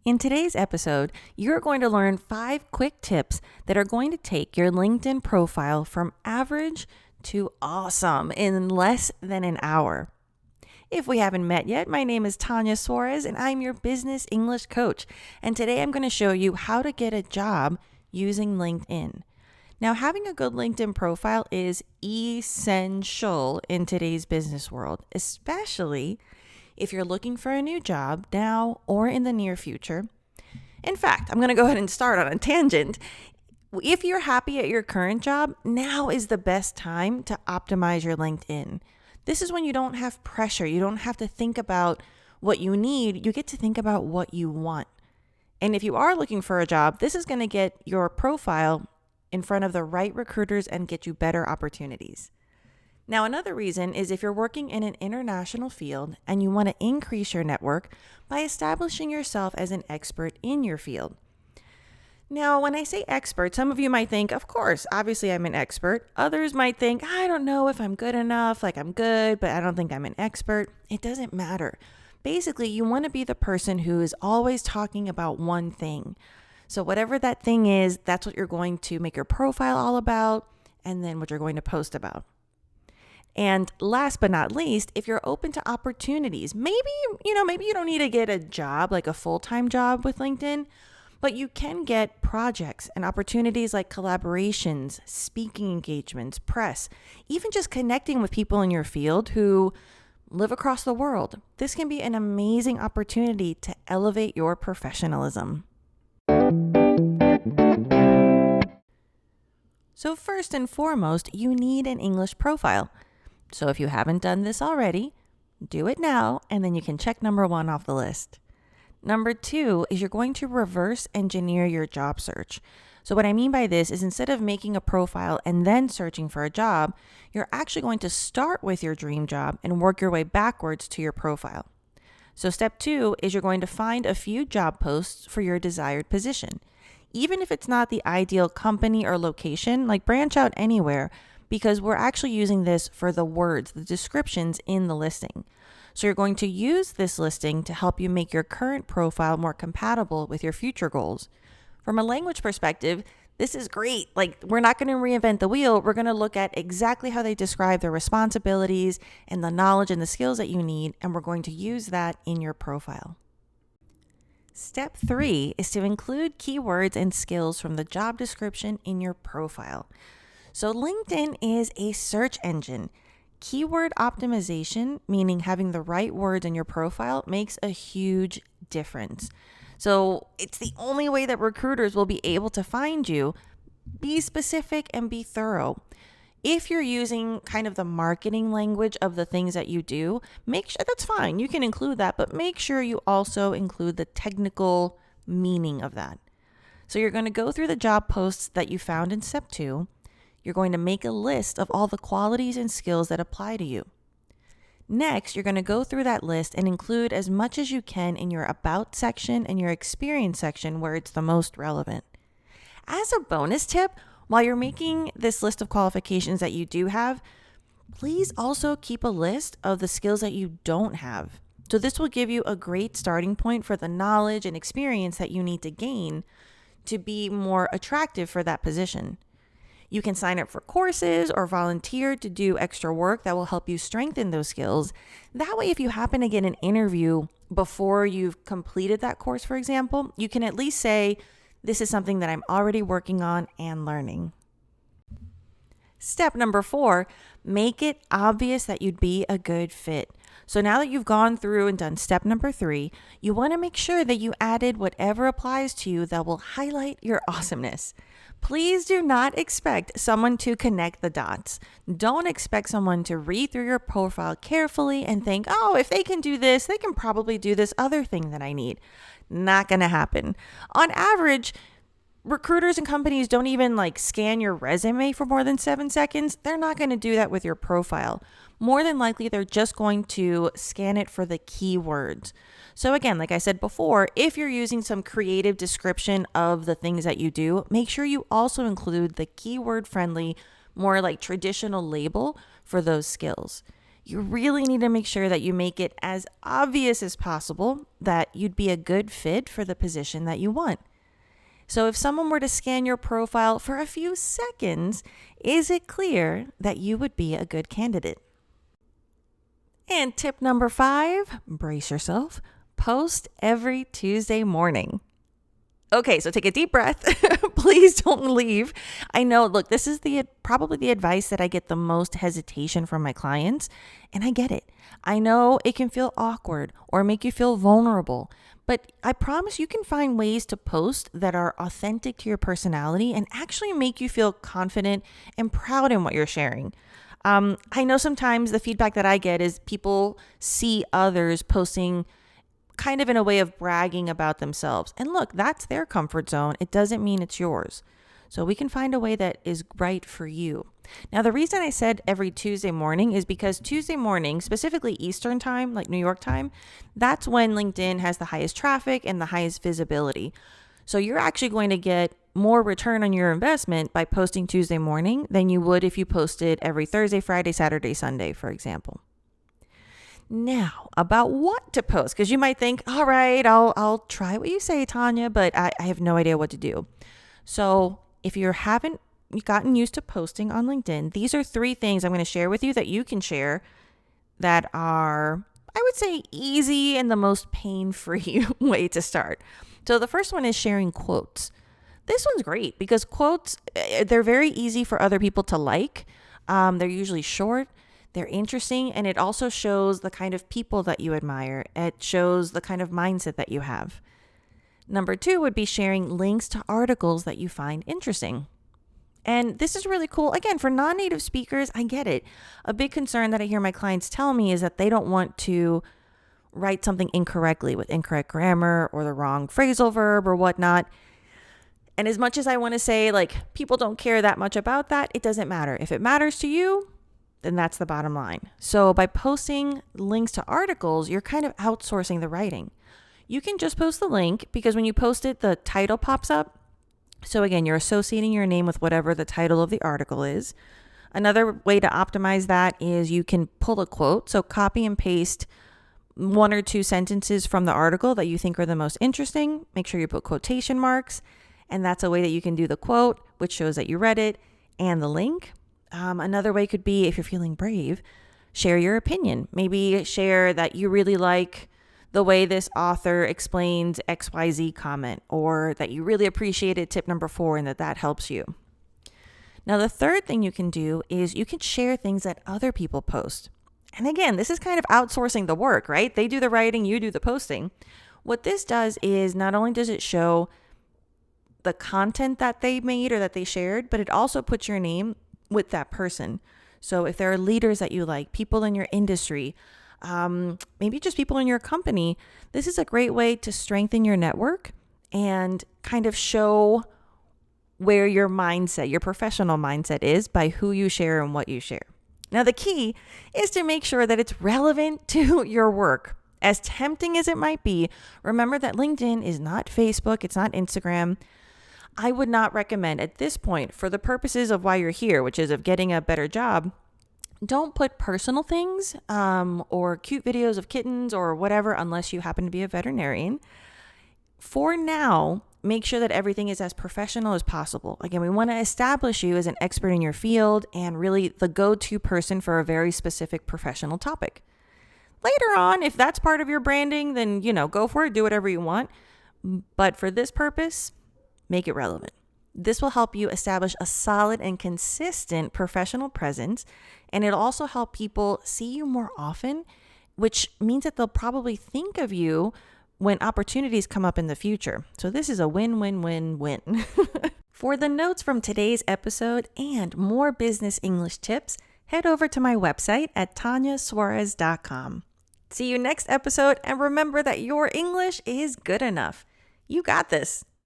In today's episode, you're going to learn 5 quick tips that are going to take your LinkedIn profile from average to awesome in less than an hour. If we haven't met yet, my name is Tanya Suarez and I'm your business English coach. And today I'm going to show you how to get a job using LinkedIn. Now, having a good LinkedIn profile is essential in today's business world, especially if you're looking for a new job now or in the near future. In fact, I'm going to go ahead and start on a tangent. If you're happy at your current job, now is the best time to optimize your LinkedIn. This is when you don't have pressure. You don't have to think about what you need. You get to think about what you want. And if you are looking for a job, this is going to get your profile in front of the right recruiters and get you better opportunities. Now, another reason is if you're working in an international field and you want to increase your network by establishing yourself as an expert in your field. Now, when I say expert, some of you might think, of course, obviously I'm an expert. Others might think, I don't know if I'm good enough, like I'm good, but I don't think I'm an expert. It doesn't matter. Basically, you want to be the person who is always talking about one thing. So whatever that thing is, that's what you're going to make your profile all about, and then what you're going to post about. And last but not least, if you're open to opportunities, maybe you don't need to get a job, like a full-time job with LinkedIn, but you can get projects and opportunities like collaborations, speaking engagements, press, even just connecting with people in your field who live across the world. This can be an amazing opportunity to elevate your professionalism. So first and foremost, you need an English profile. So if you haven't done this already, do it now, and then you can check number 1 off the list. Number 2 is you're going to reverse engineer your job search. So what I mean by this is instead of making a profile and then searching for a job, you're actually going to start with your dream job and work your way backwards to your profile. So step 2 is you're going to find a few job posts for your desired position. Even if it's not the ideal company or location, like branch out anywhere, because we're actually using this for the words, the descriptions in the listing. So you're going to use this listing to help you make your current profile more compatible with your future goals. From a language perspective, this is great. Like, we're not going to reinvent the wheel. We're going to look at exactly how they describe the responsibilities and the knowledge and the skills that you need, and we're going to use that in your profile. Step 3 is to include keywords and skills from the job description in your profile. So LinkedIn is a search engine. Keyword optimization, meaning having the right words in your profile, makes a huge difference. So it's the only way that recruiters will be able to find you. Be specific and be thorough. If you're using kind of the marketing language of the things that you do, make sure that's fine. You can include that, but make sure you also include the technical meaning of that. So you're going to go through the job posts that you found in step 2. You're going to make a list of all the qualities and skills that apply to you. Next, you're going to go through that list and include as much as you can in your About section and your Experience section where it's the most relevant. As a bonus tip, while you're making this list of qualifications that you do have, please also keep a list of the skills that you don't have. So this will give you a great starting point for the knowledge and experience that you need to gain to be more attractive for that position. You can sign up for courses or volunteer to do extra work that will help you strengthen those skills. That way, if you happen to get an interview before you've completed that course, for example, you can at least say, this is something that I'm already working on and learning. Step number 4, make it obvious that you'd be a good fit. So now that you've gone through and done step number 3, you want to make sure that you added whatever applies to you that will highlight your awesomeness. Please do not expect someone to connect the dots. Don't expect someone to read through your profile carefully and think, oh, if they can do this, they can probably do this other thing that I need. Not going to happen. On average, recruiters and companies don't even scan your resume for more than 7 seconds. They're not going to do that with your profile. More than likely, they're just going to scan it for the keywords. So again, like I said before, if you're using some creative description of the things that you do, make sure you also include the keyword friendly, more like traditional label for those skills. You really need to make sure that you make it as obvious as possible that you'd be a good fit for the position that you want. So if someone were to scan your profile for a few seconds, is it clear that you would be a good candidate? And tip number 5, brace yourself, post every Tuesday morning. Okay, so take a deep breath. Please don't leave. I know, look, this is probably the advice that I get the most hesitation from my clients, and I get it. I know it can feel awkward or make you feel vulnerable, but I promise you can find ways to post that are authentic to your personality and actually make you feel confident and proud in what you're sharing. I know sometimes the feedback that I get is people see others posting kind of in a way of bragging about themselves. And look, that's their comfort zone. It doesn't mean it's yours. So we can find a way that is right for you. Now, the reason I said every Tuesday morning is because Tuesday morning, specifically Eastern time, like New York time, that's when LinkedIn has the highest traffic and the highest visibility. So you're actually going to get more return on your investment by posting Tuesday morning than you would if you posted every Thursday, Friday, Saturday, Sunday, for example. Now, about what to post, because you might think, all right, I'll try what you say, Tanya, but I have no idea what to do. So if you haven't gotten used to posting on LinkedIn, these are 3 things I'm going to share with you that you can share that are, I would say, easy and the most pain-free way to start. So the first one is sharing quotes. This one's great because quotes, they're very easy for other people to like. They're usually short. They're interesting, and it also shows the kind of people that you admire. It shows the kind of mindset that you have. Number 2 would be sharing links to articles that you find interesting. And this is really cool. Again, for non-native speakers, I get it. A big concern that I hear my clients tell me is that they don't want to write something incorrectly with incorrect grammar or the wrong phrasal verb or whatnot. And as much as I want to say, like, people don't care that much about that, it doesn't matter. If it matters to you, then that's the bottom line. So by posting links to articles, you're kind of outsourcing the writing. You can just post the link because when you post it, the title pops up. So again, you're associating your name with whatever the title of the article is. Another way to optimize that is you can pull a quote. So copy and paste 1 or 2 sentences from the article that you think are the most interesting. Make sure you put quotation marks. And that's a way that you can do the quote, which shows that you read it, and the link. Another way could be, if you're feeling brave, share your opinion. Maybe share that you really like the way this author explains XYZ comment, or that you really appreciated tip number 4 and that helps you. Now, the third thing you can do is you can share things that other people post. And again, this is kind of outsourcing the work, right? They do the writing, you do the posting. What this does is not only does it show the content that they made or that they shared, but it also puts your name with that person. So if there are leaders that you like, people in your industry, maybe just people in your company, this is a great way to strengthen your network and kind of show where your mindset, your professional mindset is by who you share and what you share. Now, the key is to make sure that it's relevant to your work. As tempting as it might be, remember that LinkedIn is not Facebook, it's not Instagram. I would not recommend at this point, for the purposes of why you're here, which is of getting a better job, don't put personal things or cute videos of kittens or whatever unless you happen to be a veterinarian. For now, make sure that everything is as professional as possible. Again, we want to establish you as an expert in your field and really the go-to person for a very specific professional topic. Later on, if that's part of your branding, then, go for it, do whatever you want. But for this purpose, make it relevant. This will help you establish a solid and consistent professional presence, and it'll also help people see you more often, which means that they'll probably think of you when opportunities come up in the future. So this is a win-win-win-win. For the notes from today's episode and more business English tips, head over to my website at tanyasuarez.com. See you next episode, and remember that your English is good enough. You got this.